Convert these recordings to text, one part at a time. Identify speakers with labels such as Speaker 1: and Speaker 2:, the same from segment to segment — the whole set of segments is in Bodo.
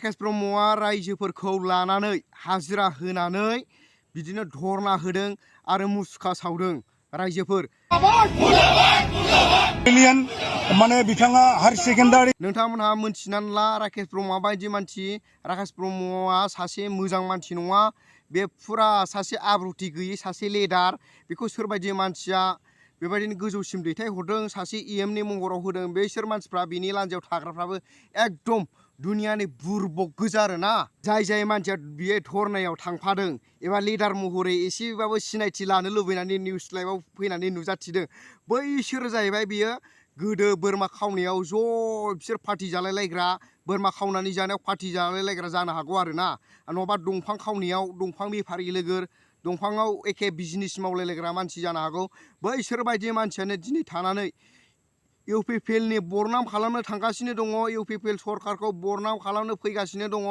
Speaker 1: राकेश ब्रह्मआ रायजोफोरखौ लानानै हाजिरा होनानै बिदिनो धरना होदों आरो मुसुखा सावदों रायजोफोर।
Speaker 2: माने बिथाङा हायार सेकेन्डारि
Speaker 1: नोंथांमोनहा मोनथिनानै ला राकेश ब्रह्मआ बायदि मानसि। राकेश ब्रह्मआ सासे मोजां मानसि नङा, बे फुरा सासे आब्रुथि गैयै सासे लेडार। बेखौ सोरबायदि मानसिया बेबायदिनो गोजौसिम दैथायहरदों, सासे EMनि महराव होदों। बैसोर मानसिफ्रा बिनि लान्जायाव थाग्राफ्राबो एकदम दुनियानि बुरबक गोजा आरोना। जाय मानसिया बियो धरनायाव थांफादों एबा लिडार महरै एसेबाबो सिनायथि लानो लुबैनानै निउस लाइभआव फैनानै नुजाथिदों, बैसोर जाहैबाय बियो गोदो बोरमा खावनायाव ज' बिसोर पार्टि जालायलायग्रा, बोरमा खावनानै जानायाव पार्टि जालायलायग्रा जानो हागौ आरोना। नङाबा दंफां खावनायाव दंफां बेफारि लोगो, दंफाङाव एखे बिजनेस मावलायलायग्रा मानसि जानो हागौ। बैसोर बायदि मानसियानो दिनै थानानै UPPLनि बरनाम खालामनो थांगासिनो दङ, UPPL सरकारखौ बरनाम खालामनो फैगासिनो दङ।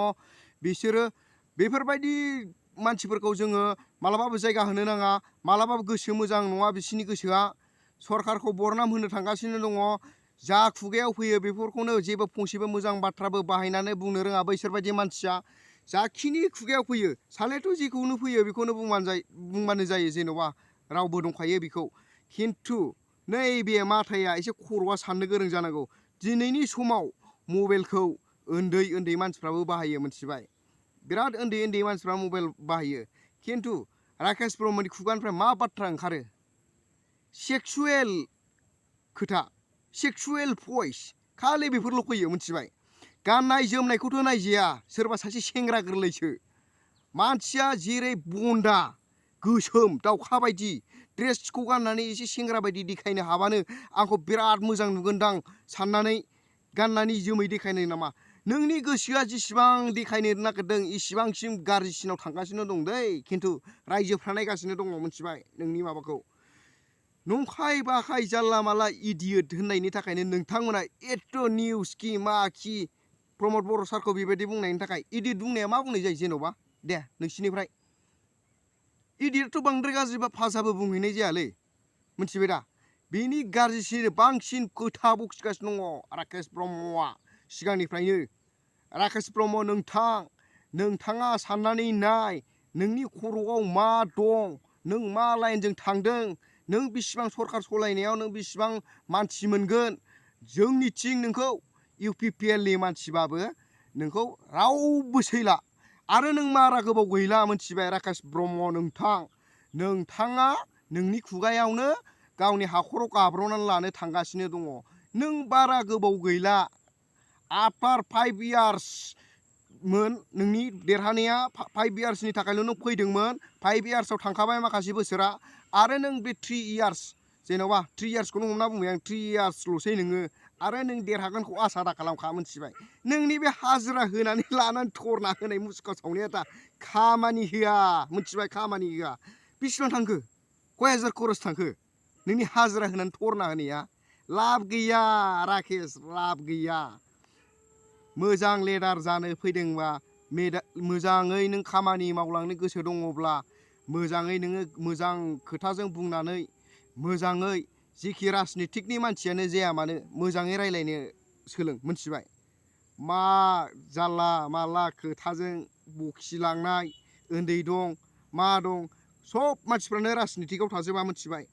Speaker 1: बिसोरो बेफोरबायदि मानसिफोरखौ जोङो मालाबाबो जायगा होनो नाङा, मालाबाबो गोसो मोजां नङा बिसोरनि गोसोआ। सरकारखौ बरनाम होनो थांगासिनो दङ। जा खुगायाव फैयो बेफोरखौनो जेबो फंसेबो मोजां बाथ्राबो बाहायनानै बुंनो रोङा बैसोर बायदि मानसिया। जाखिनि खुगायाव फैयो सालेथ' जेखौनो फैयो बेखौनो बुंबानो जायो, जेन'बा रावबो दंखायो बेखौ। खिन्थु नैबे माथाया एसे खर'आ साननो गोरों जानांगौ। दिनैनि समाव मबाइलखौ उन्दै मानसिफ्राबो बाहायो, मिथिबाय? बिराद उन्दै मानसिफ्रा मबाइल बाहायो। खिन्थु राकेश ब्रह्मनि खुगानिफ्राय मा बाथ्रा ओंखारो? सेक्सुवेल खोथा, सेक्सुवेल भइस, खालि बेफोरल' फैयो, मिथिबाय? गाननाय जोमनायखौथ' नायजाया, सोरबा सासे सेंग्रा गोरलैसो। मानसिया जेरै बन्दा गोसोम दाउखा बायदि ड्रेसखौ गाननानै एसे सेंग्रा बायदि देखायनो हाबानो आंखौ बिराद मोजां नुगोनदां साननानै गाननानै जोमै देखायनो नामा? नोंनि गोसोआ जेसेबां देखायनो नागिरदों इसिबांसिम गाज्रिसिनाव थांगासिनो दं दै। खिन्थु रायजोफ्रा नायगासिनो दङ, मिथिबाय? नोंनि माबाखौ नंखाय बाखाय जानला माला इडियट होननायनि थाखायनो नोंथांमोना एथ' निउस कि मा कि प्रमद बर' सारखौ बेबायदि बुंनायनि थाखाय। इडियट बुंनाया मा बुंनाय जायो जेन'बा? दे नोंसिनिफ्राय इडियटथ' बांद्राय गाज्रि भाषाबो बुंहैनाय जायालै, मिथिबाय दा? बेनि गाज्रिसिन बांसिन खोथा बखिगासिनो दङ राकेश ब्रह्मआ सिगांनिफ्रायनो। राकेश ब्रह्म, नोंथाङा साननानै नाय, नोंनि खर'आव मा दं, नों मा लाइनजों थांदों, नों बिसिबां सरकार सलायनायाव नों बिसिबां मानसि मोनगोन। जोंनिथिं नोंखौ UPPLनि मानसिबाबो नोंखौ रावबो सैला। आरो नों बारा गोबाव गैला, मिथिबाय राकेश ब्रह्म? नोंथाङा नोंनि खुगायावनो गावनि हाखराव गाब्र'नानै लानो थांगासिनो दङ। नों बारा गोबाव गैला। आफ्टार 5 years मोन नोंनि देरहानाया, 5 yearsनि थाखायल' नों फैदोंमोन। 5 yearsआव थांखाबाय माखासे बोसोरा, आरो नों बे 3 years, जेन'बा 3 yearsखौनो हमना बुंबाय आं, 3 yearsल'सै नोङो। आरो नों देरहागोनखौ आसा दा खालामखा, मिथिबाय? नोंनि बे हाजिरा होनानै लानानै धरना होनाय मुसुखा सावनाया दा खामानि होआ, मिथिबाय? खामानि होआ। बेसेबां थांखो? कय हाजार खरस थांखो नोंनि हाजिरा होनानै धरना होनाया? लाब गैया राकेश, लाब गैया। मोजां लिडार जानो फैदोंबा, मोजाङै नों खामानि मावलांनो गोसो दङब्ला, मोजाङै नोङो मोजां खोथाजों बुंनानै, मोजाङै जेखि राजनितिकनि मानसियानो जाया मानो मोजाङै रायलायनो सोलों, मिथिबाय? मा जानला माला खोथाजों बखिलांनाय, उन्दै दं मा दं, सब मानसिफ्रानो राजनितिकआव थाजोबा, मिथिबाय?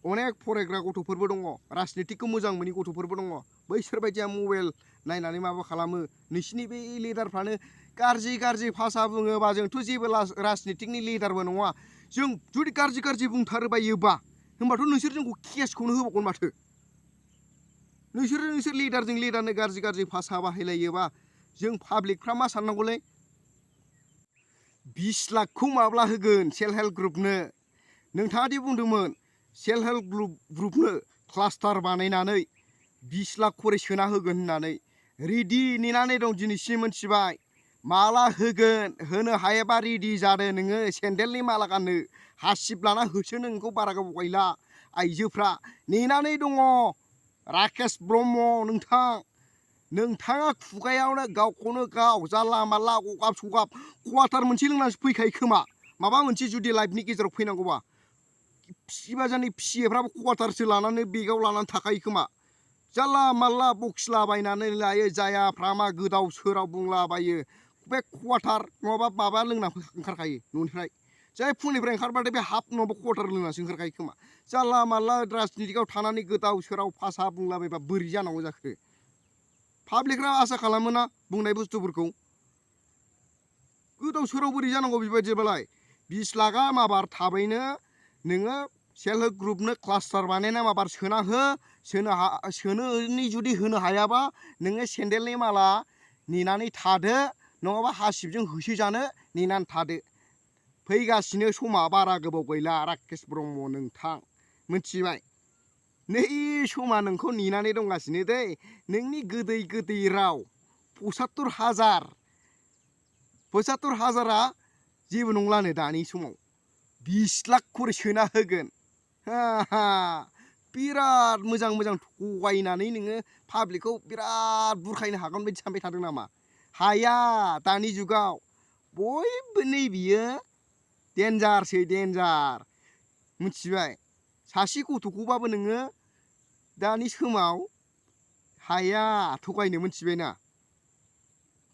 Speaker 1: अनेक फरायग्रा गथ'फोरबो दङ, राजनितिकखौ मोजां मोनि गथ'फोरबो दङ। बैसोर बायदिया मबाइल नायनानै माबा खालामो। नोंसिनि बे लिडारफ्रानो गाज्रि भाषा बुङोबा, जोंथ' जेबो राजनितिकनि लिडारबो नङा। जों जुदि गाज्रि बुंथारबायोबा होमबाथ' नोंसोर जोंखौ केसखौनो होबावगोन माथो। नोंसोर लिडारनो गाज्रि भाषा बाहायलायोबा जों पाब्लिकफ्रा मा साननांगौलै? 20 लाखखौ माब्ला होगोन सेल्फ हेल्प ग्रुपनो? नोंथाङा दि बुंदोंमोन सेल्फ हेल्प ग्रुपनो क्लास्टार बानायनानै 20 लाख खरि सोना होगोन होननानै। रेडि नेनानै दं दिनैसिम, मिथिबाय? माला होगोन? होनो हायाबा रेडि जादो नोङो सेन्देलनि माला गाननो। हासिब लाना होसोनो नोंखौ बारा गोबाव गैला। आइजोफ्रा नेनानै दङ। राकेश ब्रह्म, नोंथाङा खुगायावनो गावखौनो गाव जानला माला गगाब सगाब क्वार्टार मोनसे लोंनानैसो फैखायो खोमा। माबा मोनसे जुदि लाइफनि गेजेराव फैनांगौबा फिसिबाजानि फिसिफ्राबो क्वार्टारसो लानानै बेगाव लानानै थाखायो खोमा। जानला मानला बखिलाबायनानै लायो जायाफ्रामा गोदाव सोराव बुंलाबायो बे क्वार्टार नङाबा माबा लोंना ओंखारखायो न'निफ्राय जाय फुंनिफ्राय ओंखारबाथाय बे हाफ नङाबा क्वार्टार लोंनासो ओंखारखायो खोमा जानला मानला राजनितिकआव थानानै गोदाव सोराव भाषा बुंलाबायबा बोरै जानांगौ जाखो पाब्लिकफ्रा आसा खालामोना बुंनाय बुस्थुफोरखौ गोदाव सोराव बोरै जानांगौ बेबायदिबालाय 20 लाखा माबार थाबैनो नोङो सेल्फ हेल्प ग्रुपनो क्लास्टार बानायना माबार सोना हो सोनो जुदि होनो हायाबा नोङो सेन्देलनि माला नेनानै थादो नङाबा हासिबजों होसोजानो नेनानै थादो फैगासिनो समा बारा गोबाव गैला राकेश ब्रह्म नोंथां मिथिबाय नै समा नोंखौ नेनानै दंगासिनो दै नोंनि गोदै गोदै राव 75,000 जेबो नंलानो दानि समाव 20 लाख खरि सोना होगोन बिराद मोजां मोजां थगायनानै नोङो पाब्लिकखौ बिराद बुरखायनो हागोन बायदि सानबाय थादों नामा हाया दानि जुगाव बयबो नै बियो डेन्जारसै डेन्जार मिथिबाय सासे गथ'खौबाबो नोङो दानि समाव हाया थगायनो मिथिबायना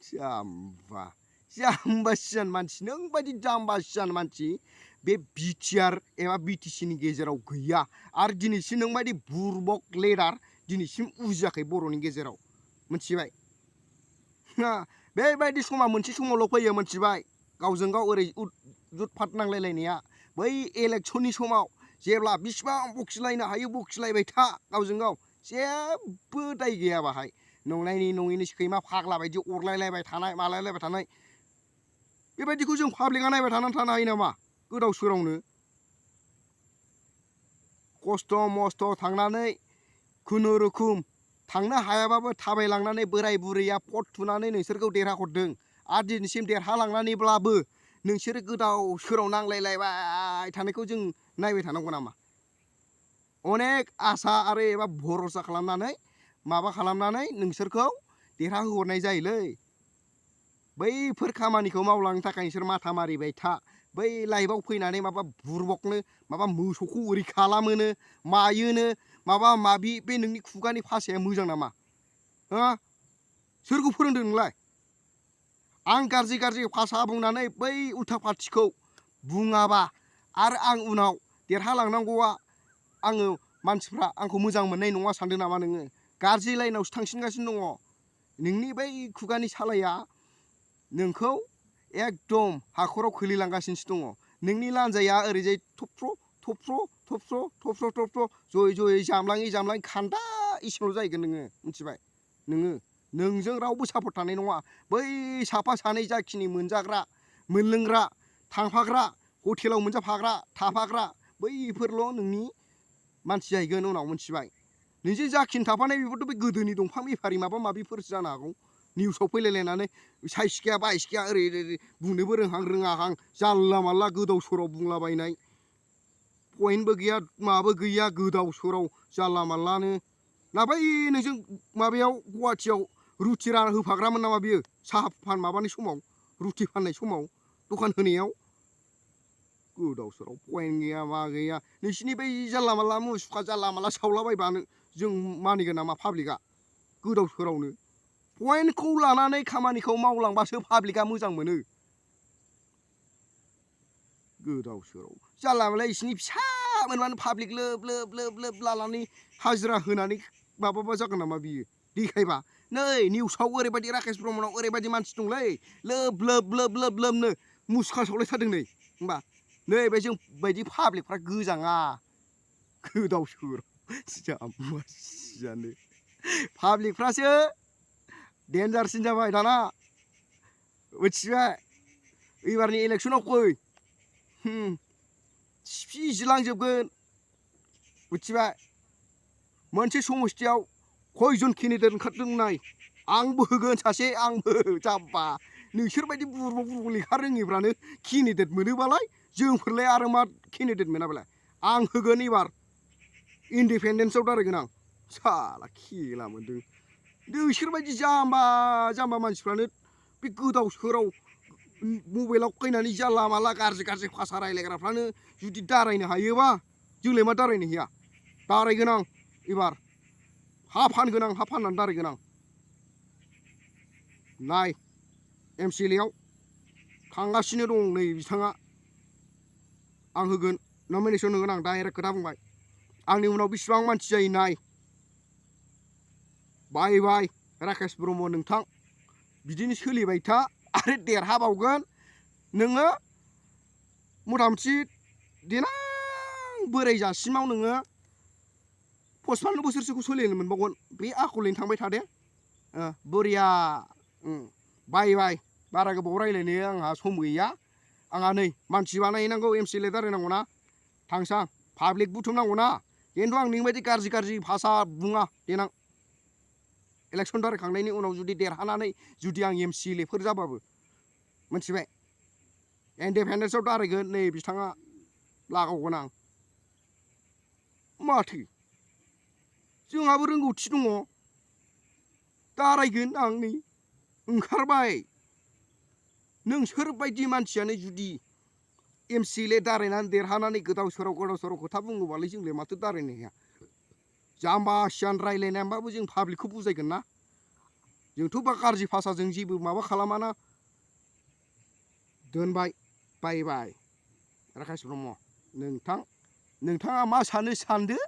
Speaker 1: जाम्बा सियान मानसि नों बायदि जाम्बा सियान मानसि बे बिटिआर एबा बिटिसिनि गेजेराव गैया आरो दिनैसिम नों बायदि बुरबक लेडार दिनैसिम उजियाखै बर'नि गेजेराव मिथिबाय बेबायदि समा मोनसे समावल' फैयो मिथिबाय गावजों गाव ओरै जुटफाट नांलायलायनाया बै इलेक्सननि समाव जेब्ला बिसिबां बखिलायनो हायो बखिलायबाय था गावजों गाव जेबो दाय गैया बाहाय नंनायनि नङैनि सैमा फाग्ला बायदि अरलायलायबाय थानाय मालायलायबाय थानाय बेबायदिखौ जों पाब्लिकआ नायबाय थानानै थानो हायो नामा गोदाव सोरावनो खस्थ' मस्थ' थांनानै खुनुरुखुम थांनो हायाबाबो थाबायलांनानै बोराय बुरैया फट थुनानै नोंसोरखौ देरहाहरदों आरो दिनैसिम देरहालांनानैब्लाबो नोंसोरो गोदाव सोराव नांलायलायबाय थानायखौ जों नायबाय थानांगौ नामा अनेक आसा आरो एबा भरसा खालामनानै माबा खालामनानै नोंसोरखौ देरहाहोहरनाय जायोलै बैफोर खामानिखौ मावलांनो थाखाय नोंसोर माथा मारिबाय था बै लाइफआव फैनानै माबा बुरबकनो माबा मोसौखौ ओरै खालामोनो मायोनो माबा माबि बे नोंनि खुगानि भाषाया मोजां नामा सोरखौ फोरोंदों नोंलाय आं गाज्रि गाज्रि भाषा बुंनानै बै उल्था पार्टिखौ बुङाबा आरो आं उनाव देरहालांनांगौआ आङो मानसिफ्रा आंखौ मोजां मोननाय नङा सानदों नामा नोङो गाज्रि लाइनावसो थांसिनगासिनो दङ नोंनि बै खुगानि सालाया नोंखौ एकदम हाखराव खोलैलांगासिनोसो दङ नोंनि लान्जाया ओरैजाय थफ्र' थफ्र' थफ्र' थफ्र' थफ्र' जयै जयै जामलाङै खान्दा इसेल' जाहैगोन नोङो मिथिबाय नोंजों रावबो सापर्ट थानाय नङा बै साफा सानै जाखिनि मोनजाग्रा मोनलोंग्रा थांफाग्रा हटेलाव मोनजाफाग्रा थाफाग्रा बैफोरल' नोंनि मानसि जाहैगोन उनाव मिथिबाय नोंजों जाखिनि थाफानाय बेफोरथ' बे गोदोनि दंफां बेफारि माबा माबिफोरसो जानो हागौ निउसाव फैलायलायनानै साइसकिया बाइसकिया ओरै बुंनोबो रोङाहां जानला मानला गोदाव सोराव बुंलाबायनाय पइन्टबो गैया माबो गैया गोदाव सोराव जानला मानलानो ना बै नोंजों माबायाव गुवाहाटियाव रुटि राना होफाग्रामोन नामा बियो साहा माबानाय समाव रुटि फाननाय समाव दखान होनायाव गोदाव सोराव पइन्ट गैया मा गैया नोंसिनि बै जानला मानला मुसुखा जानला मानला सावलाबायबानो जों मानिगोन नामा पाब्लिकआ गोदाव सोरावनो पइन्टखौ लानानै खामानिखौ मावलांबासो पाब्लिकआ मोजां मोनो गोदाव सोराव जानला मानला इसिनि फिसा मोनबानो पाब्लिक लोब लोब लोब लोब लानानै हाजिरा होनानै माबाबा जागोन नामा बियो देखायबा नै निउसाव ओरैबायदि राकेश ब्रह्मनाव ओरैबायदि मानसि दंलै लोब लोब लोब लोब लोबनो मुसुखा सावलायथारदों नै होमबा नै बे जों बायदि पाब्लिकफ्रा गोजाङा गोदाव सोराव जाम्बासियानो पाब्लिकफ्रासो डेन्जारसिन जाबाय दाना मिथिबाय एबारनि इलेक्सनाव फै सिफिजिलांजोबगोन मिथिबाय मोनसे समस्थियाव खयजन केन्डिडेट ओंखारदों नाय आंबो होगोन सासे आंबो जाब्बा नोंसोरबायदि बुरबक लेखा रोङिफ्रानो केन्डिडेट मोनोबालाय जोंफोरलाय आरो मा केन्डिडेट मोनाबालाय आं होगोन एबार इन्डिपेन्डेन्सआव दारायगोन आं साला खेला मोन्दों नोंसोरबायदि जाम्बा मानसिफ्रानो बे गोदाव सोराव मबाइलाव फैनानै जानला मानला गाज्रि भाषा रायलायग्राफ्रानो जुदि दारायनो हायोबा जोंलाय मा दारायनो हाया दारायगोन आं एबार हा फानगोन आं हा फाननानै दारायगोन आं नाय MCLAयाव थांगासिनो दं नै बिथाङा आं होगोन नमिनेसन होगोन आं डाइरेक्ट खोथा बुंबाय आंनि उनाव बेसेबां मानसि जायो नाय बाय बाय राकेश ब्रह्म नोंथां बिदिनो सोलिबाय था आरो देरहाबावगोन नोङो मथा मथि देनां बोराय जासिमाव नोङो 55 बोसोरसोखौ सोलिनो मोनबावगोन बे आखलैनो थांबाय थादे बरिया बाय बाय बारा गोबाव रायलायनो आंहा सम गैया आंहा नै मानसि बानायनांगौ MCLA दारायनांगौ ना थांसां पाब्लिक बुथुमनांगौ ना खिन्थु आं नोंबायदि गाज्रि भाषा बुङा देनां इलेक्सन दारायखांनायनि उनाव जुदि देरहानानै जुदि आं MCLAफोर जाबाबो मिथिबाय इन्डिपेन्डेन्सआव दारायगोन नै बिथाङा लागावगोन आं माथो जोंहाबो रोंगौथि दङ दारायगोन आं नै ओंखारबाय नोंसोरबायदि मानसियानो जुदि MCLA दारायनानै देरहानानै गोदाव सोराव खोथा बुङोबालाय जोंलाय माथो दारायनो हाया जाम्बासियान रायलायनानैबाबो जों पाब्लिकखौ बुजायगोन ना जोंथ' बा गाज्रि भाषाजों जेबो माबा खालामाना दोनबाय बाय बाय राकेश ब्रह्म नोंथाङा मा सानो सानदो